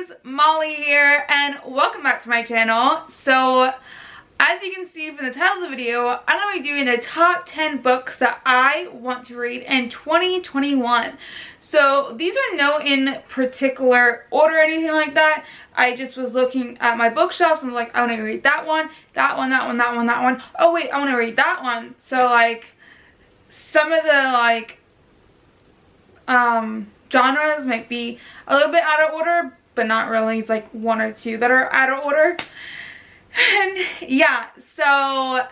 guys, Molly here, and welcome back to my channel. So, as you can see from the title of the video, I'm going to be doing the top 10 books that I want to read in 2021. So, these are no in particular order or anything like that. I just was looking at my bookshelves and was like, I want to read that one, that one, that one, that one, that one. Oh wait, I want to read that one. So, like, some of the, genres might be a little bit out of order, but not really. It's like one or two that are out of order. And so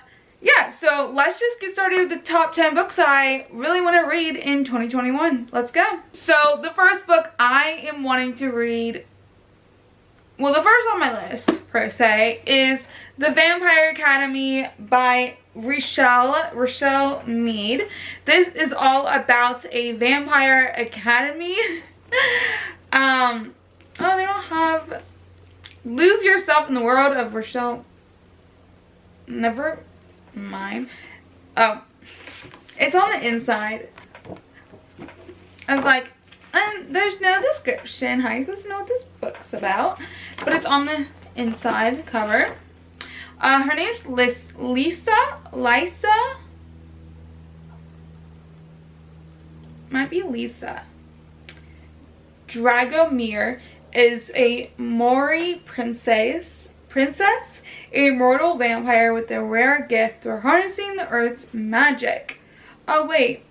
let's just get started with the top 10 books that I really want to read in 2021. Let's go. So the first book I am wanting to read, well, the first on my list per se, is The Vampire Academy by Richelle Mead. This is all about a vampire academy. Oh, they don't have Lose Yourself in the World of Richelle. Never mind. Oh, it's on the inside. I was like, there's no description. How does this know what this book's about? But it's on the inside cover. Her name's Lisa. Might be Lisa. Dragomir is a Mori princess, a mortal vampire with a rare gift for harnessing the earth's magic. Oh wait.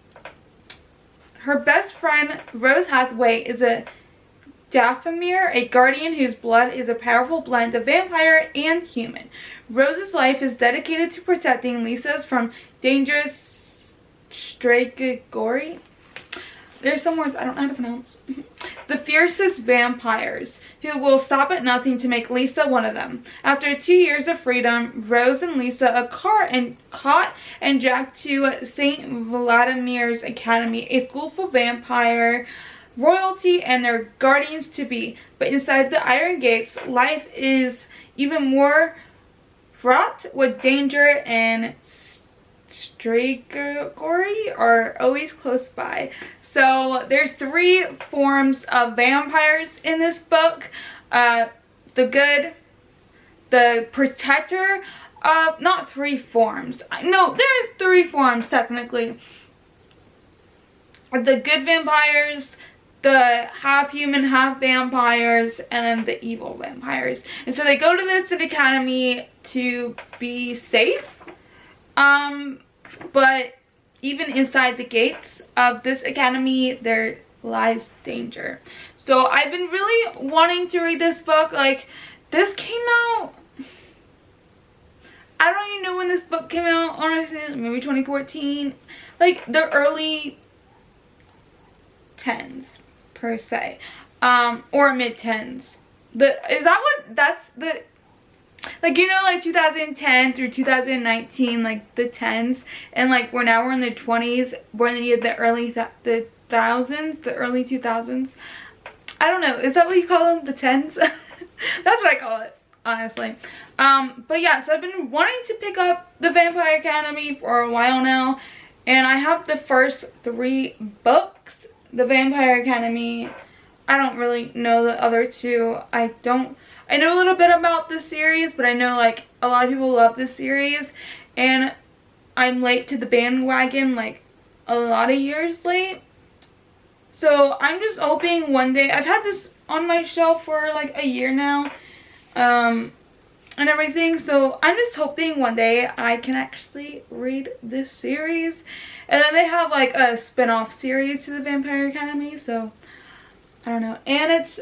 Her best friend, Rose Hathaway, is a Dathomir, a guardian whose blood is a powerful blend of vampire and human. Rose's life is dedicated to protecting Lisa's from dangerous Strigoi. There's some words I don't know how to pronounce. The fiercest vampires, who will stop at nothing to make Lisa one of them. After 2 years of freedom, Rose and Lisa are caught and dragged to St. Vladimir's Academy, a school for vampire royalty and their guardians to be. But inside the iron gates, life is even more fraught with danger, and Strigoi are always close by. So there's 3 forms of vampires in this book. The good, the protector, not 3 forms. No, there's 3 forms technically. The good vampires, the half human, half vampires, and then the evil vampires. And so they go to this academy to be safe. But even inside the gates of this academy, there lies danger. So I've been really wanting to read this book. Like, this came out, I don't even know when this book came out, honestly, maybe 2014. Like, the early 10s, per se. Or mid-10s. Like, you know, like 2010 through 2019, like the 10s, and like we're in the 20s, we're in the early the thousands, the early 2000s. I don't know, is that what you call them, the 10s? That's what I call it, honestly. But yeah, so I've been wanting to pick up The Vampire Academy for a while now, and I have the first 3 books. The Vampire Academy, I don't really know the other 2. I know a little bit about this series, but I know like a lot of people love this series, and I'm late to the bandwagon, like a lot of years late. So I'm just hoping one day, I've had this on my shelf for like a year now, and everything, so I'm just hoping one day I can actually read this series. And then they have like a spin-off series to The Vampire Academy, so I don't know. And it's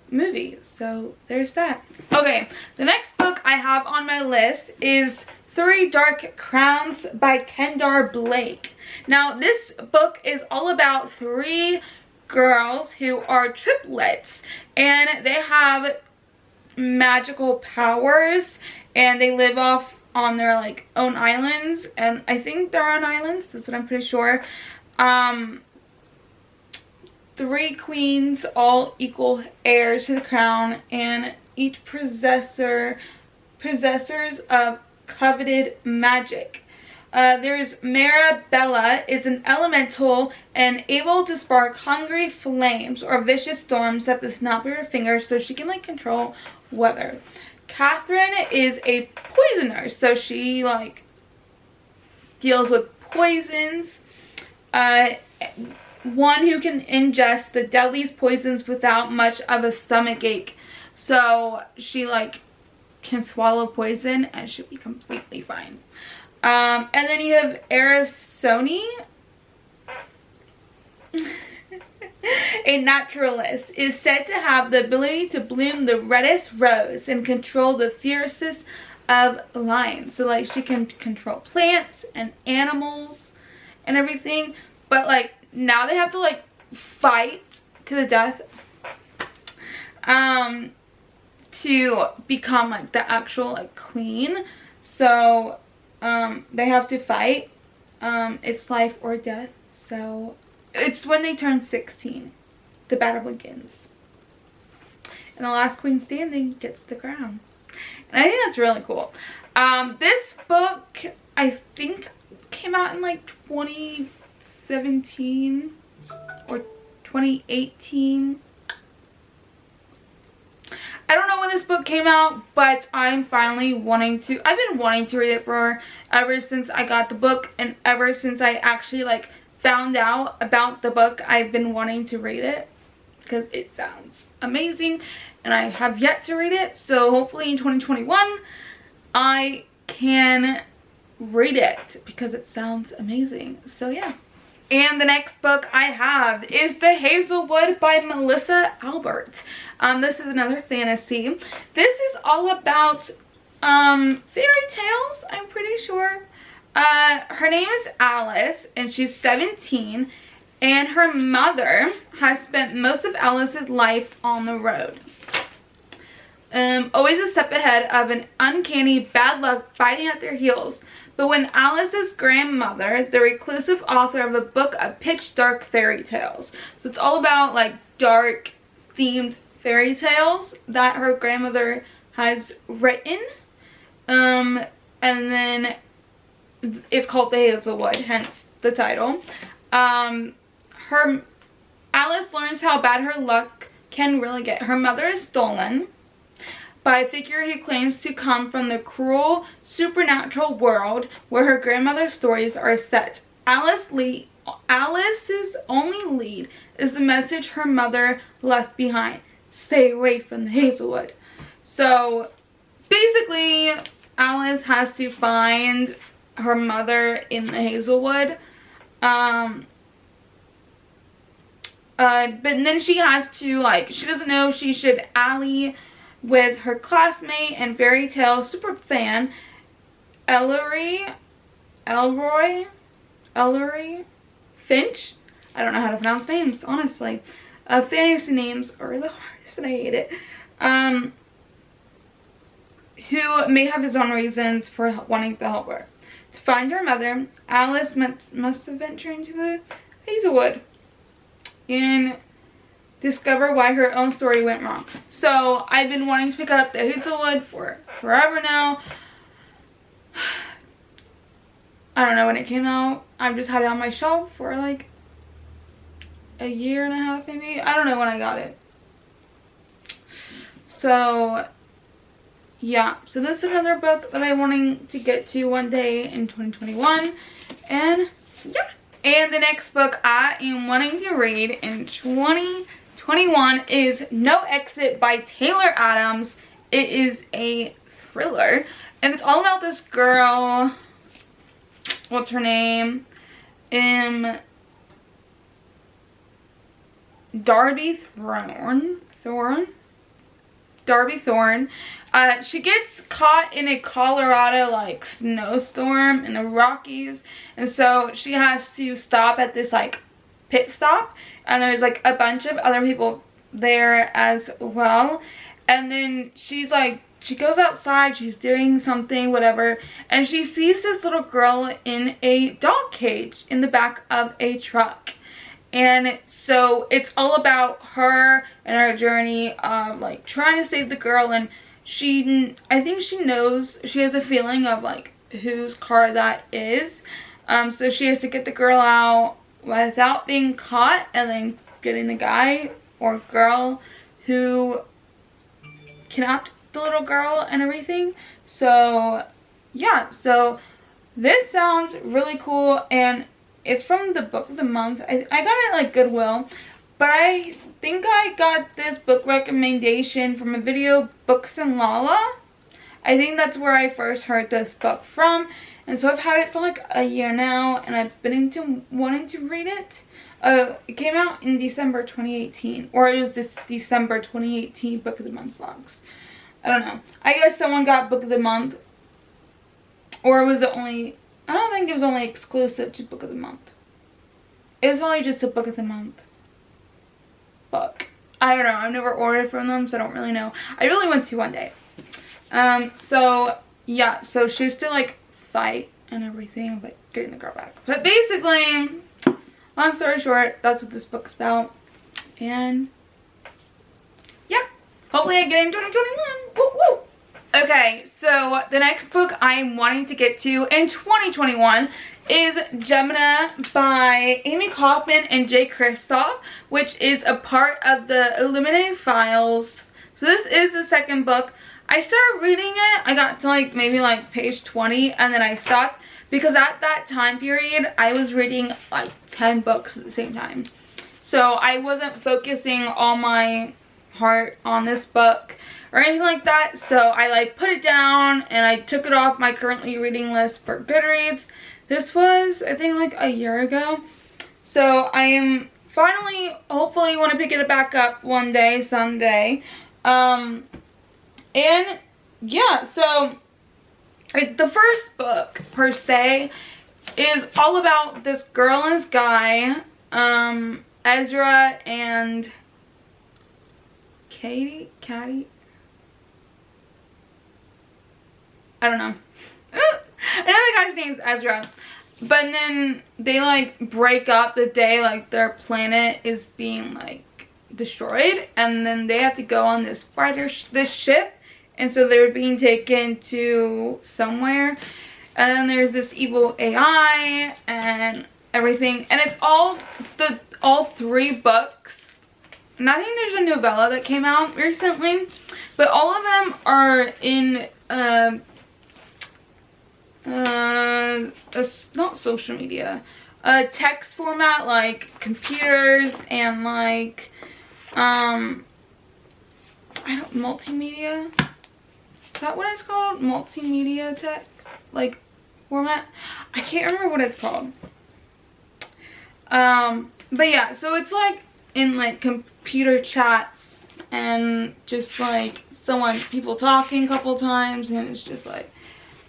movie, so there's that. Okay, the next book I have on my list is 3 Dark Crowns by Kendar Blake. Now, this book is all about 3 girls who are triplets, and they have magical powers, and they live off on their like own islands, and I think they're on islands, that's what I'm pretty sure. 3 queens, all equal heirs to the crown, and each possessors of coveted magic. There's Marabella is an elemental and able to spark hungry flames or vicious storms at the snap of her fingers, so she can like control weather. Catherine is a poisoner, so she like deals with poisons. One who can ingest the deadliest poisons without much of a stomach ache. So she like can swallow poison and she'll be completely fine. And then you have Arisone, a naturalist, is said to have the ability to bloom the reddest rose and control the fiercest of lions. So like she can control plants and animals and everything, but like now they have to like fight to the death to become like the actual like queen. So they have to fight. It's life or death. So it's when they turn 16 the battle begins, and the last queen standing gets the crown. And I think that's really cool. This book I think came out in like 2017 or 2018. I don't know when this book came out, but I'm finally I've been wanting to read it for ever since I got the book, and ever since I actually like found out about the book, I've been wanting to read it because it sounds amazing, and I have yet to read it. So hopefully in 2021 I can read it because it sounds amazing. So yeah. And the next book I have is The Hazelwood by Melissa Albert. This is another fantasy. This is all about fairy tales, I'm pretty sure. Her name is Alice, and she's 17, and her mother has spent most of Alice's life on the road. Always a step ahead of an uncanny bad luck biting at their heels. But when Alice's grandmother, the reclusive author of a book of pitch dark fairy tales, so it's all about like dark themed fairy tales that her grandmother has written, and then it's called The Hazelwood, hence the title. Alice learns how bad her luck can really get. Her mother is stolen by a figure who claims to come from the cruel supernatural world where her grandmother's stories are set. Alice's only lead is the message her mother left behind: stay away from the Hazelwood. So basically Alice has to find her mother in the Hazelwood, but then she has to like, she doesn't know she should ally with her classmate and fairy tale super fan Ellery Finch. I don't know how to pronounce names, honestly. Fantasy names are the hardest and I hate it. Who may have his own reasons for wanting to help her. To find her mother, Alice must venture into the Hazelwood and discover why her own story went wrong. So I've been wanting to pick up The Hazelwood for forever now. I don't know when it came out. I've just had it on my shelf for like a year and a half maybe. I don't know when I got it. So yeah, so this is another book that I'm wanting to get to one day in 2021. And yeah. And the next book I am wanting to read in 2021 is No Exit by Taylor Adams. It is a thriller, and it's all about this girl, what's her name, Darby Thorne. She gets caught in a Colorado like snowstorm in the Rockies, and so she has to stop at this like pit stop, and there's like a bunch of other people there as well. And then she's like, she goes outside, she's doing something, whatever, and she sees this little girl in a dog cage in the back of a truck. And so it's all about her and her journey of like trying to save the girl, and I think she knows, she has a feeling of like whose car that is. So she has to get the girl out without being caught, and then getting the guy or girl who kidnapped the little girl and everything. So yeah, so this sounds really cool, and it's from the book of the month. I got it like Goodwill, but I think I got this book recommendation from a video, Books and Lala. I think that's where I first heard this book from, and so I've had it for like a year now, and I've been wanting to read it. It came out in December 2018, or it was this December 2018 Book of the Month vlogs. I don't know. I guess someone got Book of the Month, or was it only, I don't think it was only exclusive to Book of the Month. It was only just a Book of the Month book. I don't know. I've never ordered from them, so I don't really know. I really want to one day. So yeah, so she has to like fight and everything, but getting the girl back. But basically, long story short, that's what this book's about. And yeah, hopefully I get in 2021. Woo woo. Okay, so the next book I'm wanting to get to in 2021 is Gemini by Amy Kaufman and Jay Kristoff, which is a part of the Illuminated Files. So this is the second book. I started reading it, I got to like maybe like page 20, and then I stopped because at that time period I was reading like 10 books at the same time. So I wasn't focusing all my heart on this book or anything like that, so I like put it down and I took it off my currently reading list for Goodreads. This was, I think, like a year ago. So I am finally, hopefully want to pick it back up one day, someday. And yeah, so the first book per se is all about this girl and this guy, Ezra and Caddy, I don't know. I know the guy's name's Ezra, but then they like break up the day like their planet is being like destroyed, and then they have to go on this this ship, and so they're being taken to somewhere, and then there's this evil AI and everything, and it's all three books. And I think there's a novella that came out recently, but all of them are in not social media, text format, like computers and like multimedia. Is that what it's called? Multimedia text like format. I can't remember what it's called. But yeah, so it's like in like computer chats and just like people talking a couple times, and it's just like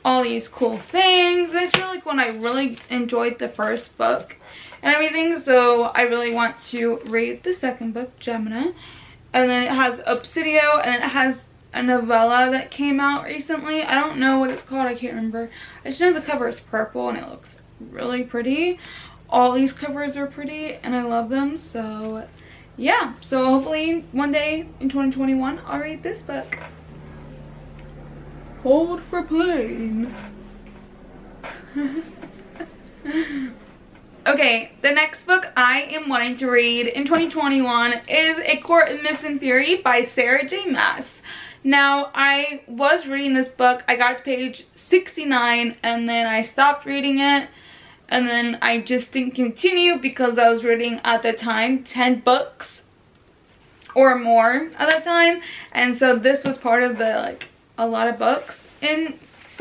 all these cool things. It's really cool, and I really enjoyed the first book and everything, so I really want to read the second book, Gemini. And then it has Obsidio, and it has a novella that came out recently. I don't know what it's called, I can't remember. I just know the cover is purple and it looks really pretty. All these covers are pretty and I love them, so yeah. So hopefully one day in 2021 I'll read this book. Hold for plane. Okay, the next book I am wanting to read in 2021 is A Court of Mist and Fury by Sarah J. Maas. Now, I was reading this book, I got to page 69, and then I stopped reading it, and then I just didn't continue because I was reading at the time 10 books or more at that time, and so this was part of the like a lot of books in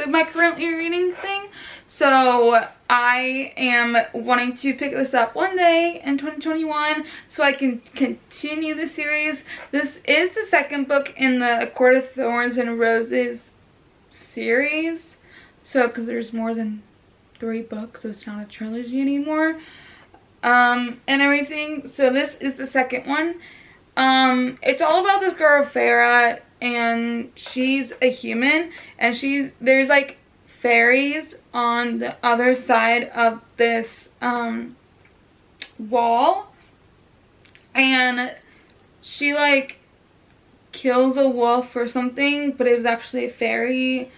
my currently reading thing. So I am wanting to pick this up one day in 2021 so I can continue the series. This is the second book in the A Court of Thorns and Roses series. So, because there's more than 3 books, so it's not a trilogy anymore. And everything. So this is the second one. It's all about this girl, Farah, and she's a human, and there's like fairies on the other side of this wall, and she like kills a wolf or something, but it was actually a fairy,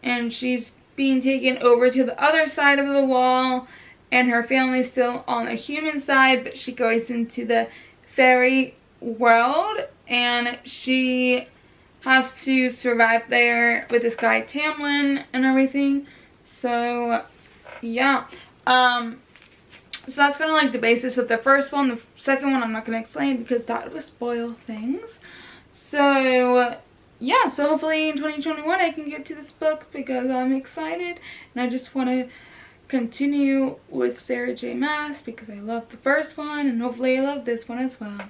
and she's being taken over to the other side of the wall, and her family's still on the human side, but she goes into the fairy world and she has to survive there with this guy Tamlin and everything. So yeah, so that's kind of like the basis of the first one. The second one I'm not going to explain because that would spoil things. So yeah, so hopefully in 2021 I can get to this book because I'm excited and I just want to continue with Sarah J Maas because I love the first one and hopefully I love this one as well.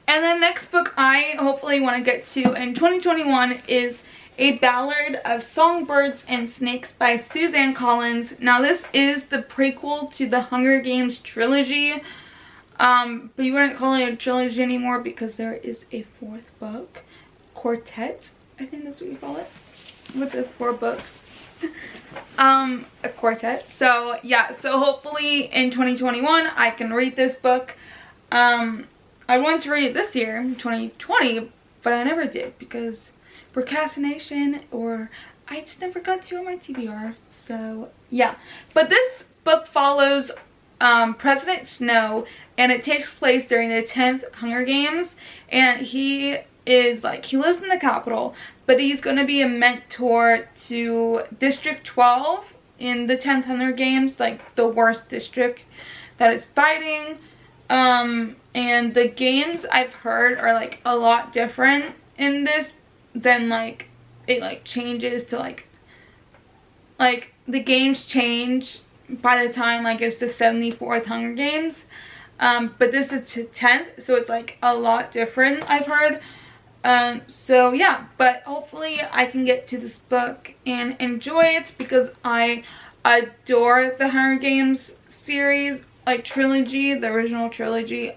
And the next book I hopefully want to get to in 2021 is A Ballad of Songbirds and Snakes by Suzanne Collins. Now this is the prequel to the Hunger Games trilogy, but you wouldn't call it a trilogy anymore because there is a fourth book, quartet, I think that's what you call it, with the 4 books. A quartet. So yeah, so hopefully in 2021 I can read this book. I wanted to read it this year, 2020, but I never did because procrastination, or I just never got to on my TBR. So yeah, but this book follows President Snow, and it takes place during the 10th Hunger Games, and he lives in the capital, but he's going to be a mentor to District 12 in the 10th Hunger Games, like the worst district that is fighting. And the games I've heard are like a lot different in this than like it like changes to like the games change by the time like it's the 74th Hunger Games. But this is to 10th, so it's like a lot different, I've heard. So yeah, but hopefully I can get to this book and enjoy it because I adore the Hunger Games series, like trilogy, the original trilogy,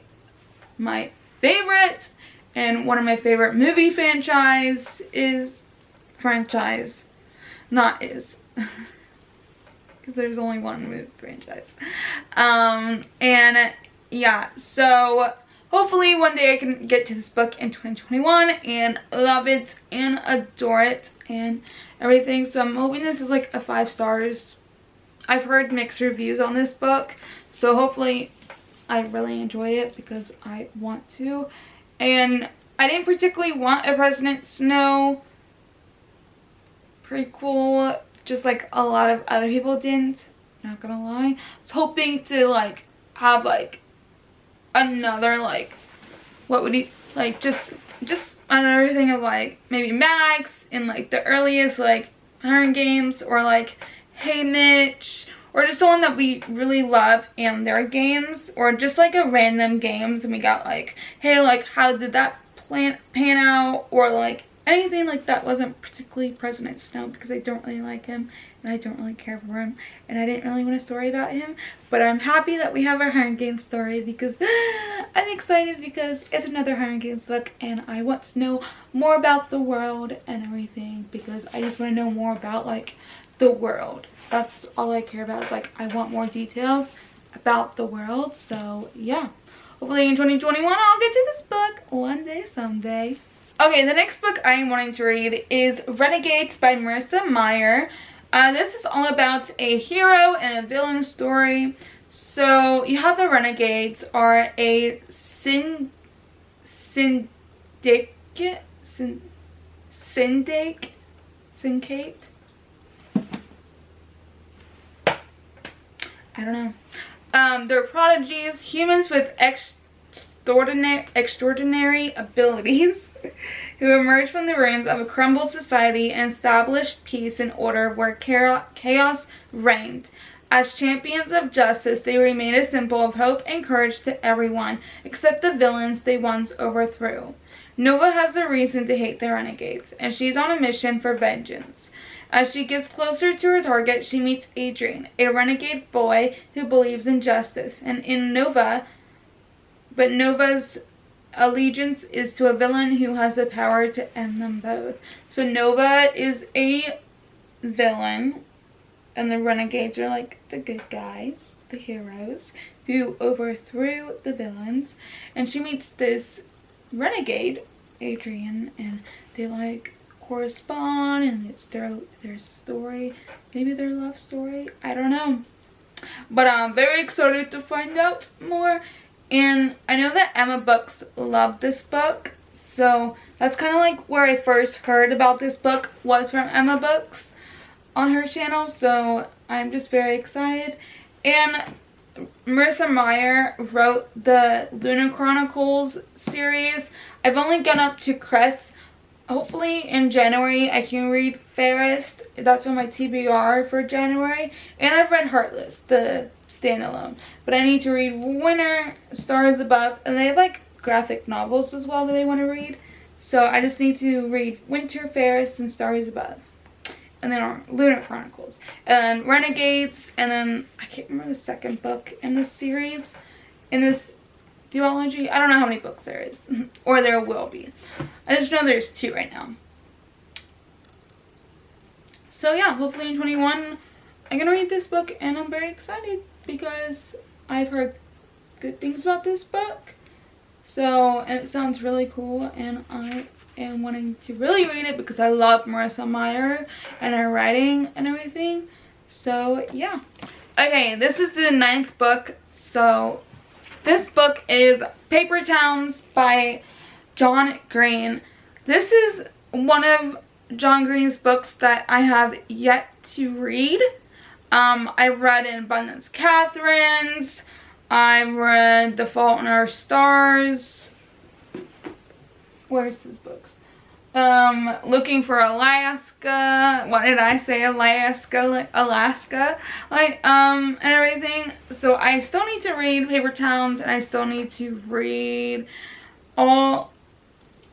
my favorite, and one of my favorite movie because there's only one movie franchise. And yeah, so hopefully one day I can get to this book in 2021 and love it and adore it and everything. So I'm hoping this is like a 5 stars. I've heard mixed reviews on this book, so hopefully I really enjoy it because I want to. And I didn't particularly want a President Snow prequel, just like a lot of other people didn't, not gonna lie. I was hoping to like have like another like, what would he like, just another thing of like maybe Max in like the earliest like Hunger Games, or like Hey Mitch, or just someone that we really love and their games, or just like a random games and we got like, hey, like how did that pan out, or like anything like that. Wasn't particularly President Snow because I don't really like him and I don't really care for him and I didn't really want a story about him. But I'm happy that we have our Hunger Games story because I'm excited because it's another Hunger Games book and I want to know more about the world and everything, because I just want to know more about like the world. That's all I care about, is like I want more details about the world. So yeah, hopefully in 2021 I'll get to this book one day someday. Okay, the next book I am wanting to read is Renegades by Marissa Meyer. This is all about a hero and a villain story. So you have the Renegades are a syndicate. I don't know. They're prodigies, humans with extraordinary abilities who emerge from the ruins of a crumbled society and established peace and order where chaos reigned. As champions of justice, they remain a symbol of hope and courage to everyone except the villains they once overthrew. Nova has a reason to hate the Renegades, and she's on a mission for vengeance. As she gets closer to her target, she meets Adrian, a renegade boy who believes in justice, and Nova's allegiance is to a villain who has the power to end them both. So Nova is a villain, and the Renegades are like the good guys, the heroes, who overthrew the villains. And she meets this renegade, Adrian, and they like correspond, and it's their story, maybe their love story, I don't know. But I'm very excited to find out more. And I know that Emma Books loved this book, so that's kind of like where I first heard about this book, was from Emma Books on her channel. So I'm just very excited. And Marissa Meyer wrote the Luna Chronicles series. I've only gone up to Crest. Hopefully in January I can read Fairest. That's on my TBR for January. And I've read Heartless, the standalone. But I need to read Winter, Stars Above, and they have like graphic novels as well that I want to read. So I just need to read Winter, Fairest, and Stars Above. And then Lunar Chronicles. And Renegades, and then I can't remember the second book in this series. In this duology. I don't know how many books there is. Or there will be. I just know there's 2 right now. So yeah, hopefully in 21 I'm gonna read this book, and I'm very excited because I've heard good things about this book. So, and it sounds really cool, and I am wanting to really read it because I love Marissa Meyer and her writing and everything. So yeah. Okay, this is the 9th book. So this book is Paper Towns by John Green. This is one of John Green's books that I have yet to read. I've read In Abundance Catherine's. I've read The Fault in Our Stars. Where's his books? Looking for Alaska. What did I say? Alaska. Like, and everything. So I still need to read Paper Towns, and I still need to read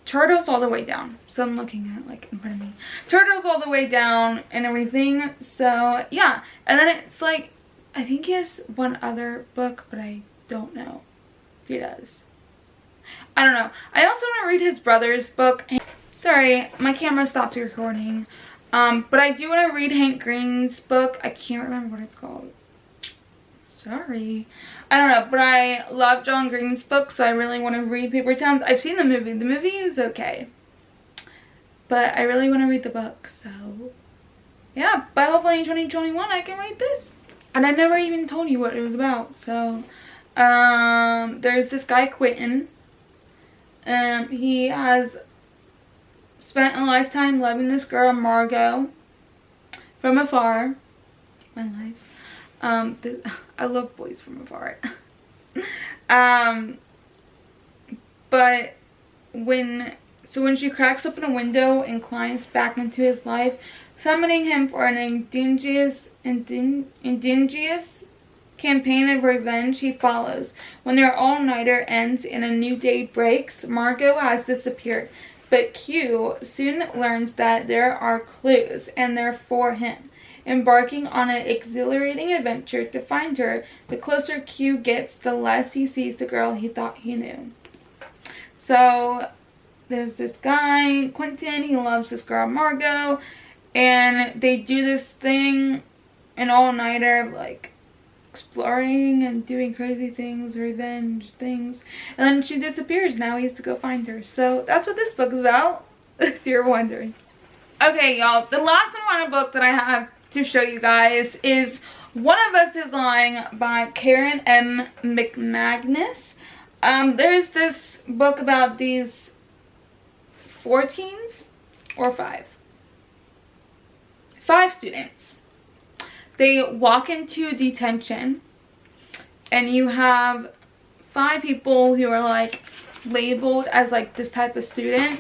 Turtles All the Way Down. So I'm looking at it like in front of me. Turtles All the Way Down and everything. So yeah. And then it's like, I think he has one other book, but I don't know if he does. I don't know. I also want to read his brother's book. Sorry, my camera stopped recording. But I do want to read Hank Green's book. I can't remember what it's called. Sorry. I don't know, but I love John Green's book, so I really want to read Paper Towns. I've seen the movie. The movie is okay. But I really want to read the book, so yeah. But hopefully in 2021 I can read this. And I never even told you what it was about, so there's this guy, Quentin. He has spent a lifetime loving this girl, Margot, from afar. My life. I love boys from afar. But when she cracks open a window and climbs back into his life, summoning him for an ingenious campaign of revenge, he follows. When their all-nighter ends and a new day breaks, Margot has disappeared. But Q soon learns that there are clues, and they're for him. Embarking on an exhilarating adventure to find her, the closer Q gets, the less he sees the girl he thought he knew. So there's this guy, Quentin, he loves this girl, Margot, and they do this thing, an all-nighter of like exploring and doing crazy things, revenge things, and then she disappears. Now he has to go find her. So that's what this book is about, if you're wondering. Okay, y'all, the last and final book that I have to show you guys is One of Us is Lying by Karen M. McManus. There's this book about these 4 teens, or 5 students. They walk into detention, and you have 5 people who are like labeled as like this type of student,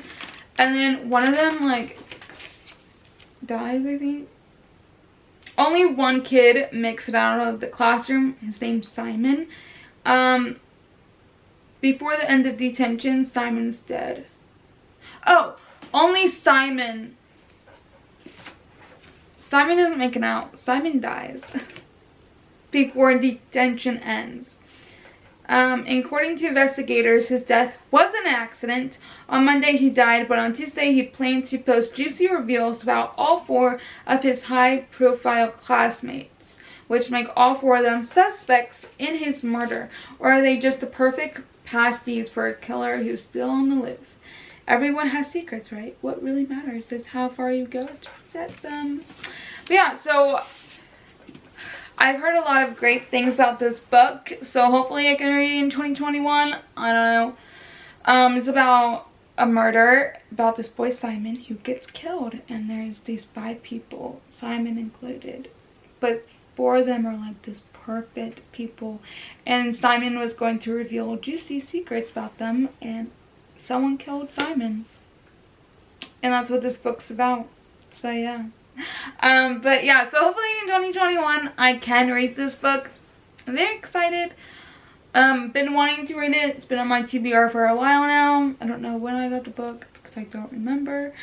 and then one of them like dies, I think. Only one kid makes it out of the classroom. His name's Simon. Before the end of detention, Simon's dead. Oh, only Simon. Simon doesn't make it out. Simon dies before detention ends. According to investigators, his death was an accident. On Monday he died, but on Tuesday he planned to post juicy reveals about all 4 of his high-profile classmates, which make all 4 of them suspects in his murder. Or are they just the perfect pasties for a killer who's still on the loose? everyone has secrets, right? What really matters is how far you go to protect them. But yeah, so I've heard a lot of great things about this book, so hopefully I can read it in 2021. I don't know. It's about a murder, about this boy Simon who gets killed, and there's these 5 people, Simon included, but 4 of them are like this perfect people, and Simon was going to reveal juicy secrets about them, and someone killed Simon, and that's what this book's about. So yeah. But yeah, so hopefully in 2021 I can read this book. I'm very excited. Been wanting to read it. It's been on my TBR for a while now. I don't know when I got the book because I don't remember.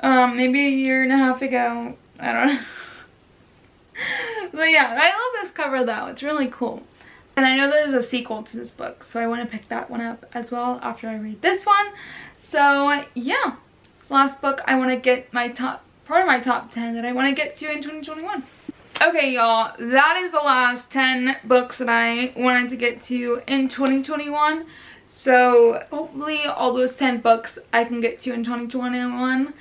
Maybe a year and a half ago. I don't know. But yeah, I love this cover though. It's really cool. And I know there's a sequel to this book, so I want to pick that one up as well after I read this one. So yeah, this last book I want to get my part of my top 10 that I want to get to in 2021. Okay, y'all, that is the last 10 books that I wanted to get to in 2021. So hopefully all those 10 books I can get to in 2021.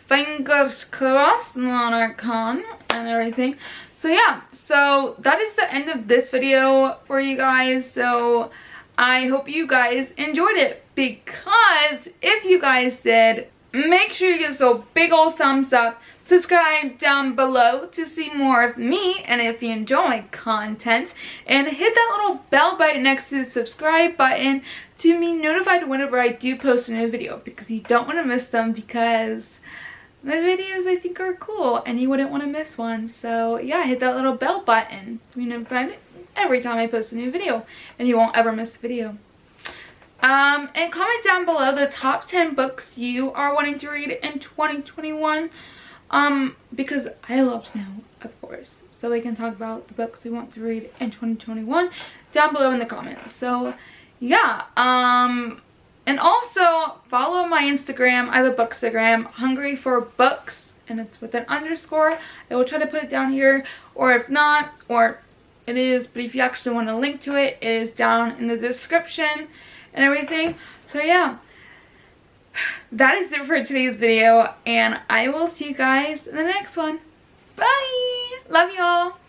Fingers crossed on our con and everything. So yeah, so that is the end of this video for you guys. So I hope you guys enjoyed it, because if you guys did, make sure you give us a big old thumbs up, subscribe down below to see more of me, and if you enjoy my content, and hit that little bell button next to the subscribe button to be notified whenever I do post a new video, because you don't want to miss them, because the videos I think are cool and you wouldn't want to miss one. So yeah, hit that little bell button to be notified every time I post a new video, and you won't ever miss the video. And comment down below the top 10 books you are wanting to read in 2021, because I love to know, of course, so we can talk about the books we want to read in 2021 down below in the comments. So yeah, and also follow my Instagram. I have a bookstagram, Hungry for Books, and it's with an underscore. I will try to put it down here, or if not, or it is, but if you actually want a link to it, it is down in the description and everything. So yeah, that is it for today's video, and I will see you guys in the next one. Bye! Love y'all!